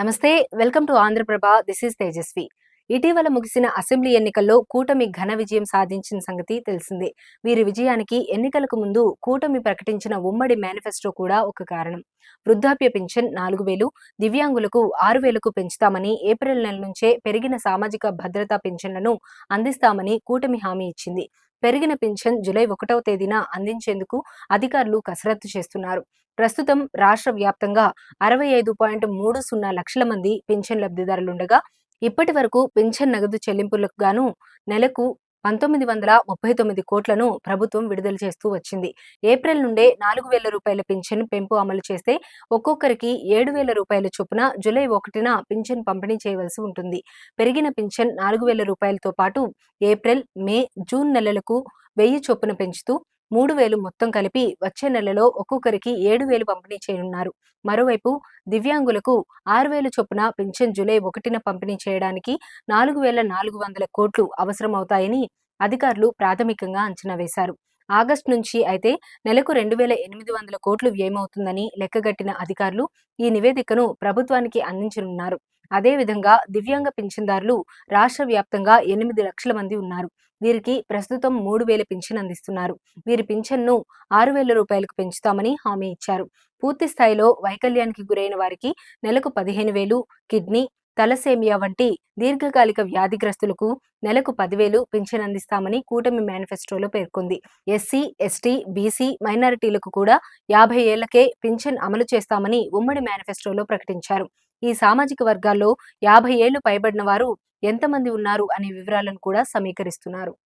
నమస్తే. Welcome to Andhra Prabha. This is Tejaswi. ఇటీవల ముగిసిన అసెంబ్లీ ఎన్నికల్లో కూటమి ఘన విజయం సాధించిన సంగతి తెలిసిందే. వీరి విజయానికి ఎన్నికలకు ముందు కూటమి ప్రకటించిన ఉమ్మడి మేనిఫెస్టో కూడా ఒక కారణం. వృద్ధాప్య పింఛన్ 4,000, దివ్యాంగులకు 6,000కు పెంచుతామని, ఏప్రిల్ నెల నుంచే పెరిగిన సామాజిక భద్రతా పింఛన్లను అందిస్తామని కూటమి హామీ ఇచ్చింది. పెరిగిన పింఛన్ జూలై 1వ తేదీన అందించేందుకు అధికారులు కసరత్తు చేస్తున్నారు. ప్రస్తుతం రాష్ట్ర వ్యాప్తంగా 65.30 లక్షల మంది పింఛన్ లబ్ధిదారులుండగా, ఇప్పటి వరకు పింఛన్ నగదు చెల్లింపులకు గాను నెలకు 1939 కోట్లను ప్రభుత్వం విడుదల చేస్తూ వచ్చింది. ఏప్రిల్ నుండే 4,000 రూపాయల పింఛన్ పెంపు అమలు చేస్తే ఒక్కొక్కరికి 7,000 రూపాయల చొప్పున జూలై 1న పింఛన్ పంపిణీ చేయవలసి ఉంటుంది. పెరిగిన పింఛన్ 4,000 రూపాయలతో పాటు ఏప్రిల్, మే, జూన్ నెలలకు 1,000 చొప్పున పెంచుతూ 3,000 మొత్తం కలిపి వచ్చే నెలలో ఒక్కొక్కరికి 7,000 పంపిణీ చేయనున్నారు. మరోవైపు దివ్యాంగులకు 6,000 చొప్పున పింఛన్ జూలై 1న పంపిణీ చేయడానికి 4,400 కోట్లు అవసరమవుతాయని అధికారులు ప్రాథమికంగా అంచనా వేశారు. ఆగస్టు నుంచి అయితే నెలకు 2,800 కోట్లు వ్యయమవుతుందని లెక్కగట్టిన అధికారులు ఈ నివేదికను ప్రభుత్వానికి అందించనున్నారు. అదేవిధంగా దివ్యాంగ పింఛన్దారులు రాష్ట్ర వ్యాప్తంగా 8 లక్షల మంది ఉన్నారు. వీరికి ప్రస్తుతం 3,000 పింఛన్ అందిస్తున్నారు. వీరి పింఛన్ను 6,000 రూపాయలకు పెంచుతామని హామీ ఇచ్చారు. పూర్తి స్థాయిలో వైకల్యానికి గురైన వారికి నెలకు 15,000, కిడ్నీ, తలసేమియా వంటి దీర్ఘకాలిక వ్యాధిగ్రస్తులకు నెలకు 10,000 పింఛన్ అందిస్తామని కూటమి మేనిఫెస్టోలో పేర్కొంది. ఎస్సీ, ఎస్టీ, బీసీ, మైనారిటీలకు కూడా 50 ఏళ్లకే పింఛన్ అమలు చేస్తామని ఉమ్మడి మేనిఫెస్టోలో ప్రకటించారు. ఈ సామాజిక వర్గాల్లో 50 ఏళ్లు పైబడిన వారు ఎంతమంది ఉన్నారు అనే వివరాలను కూడా సమీకరిస్తున్నారు.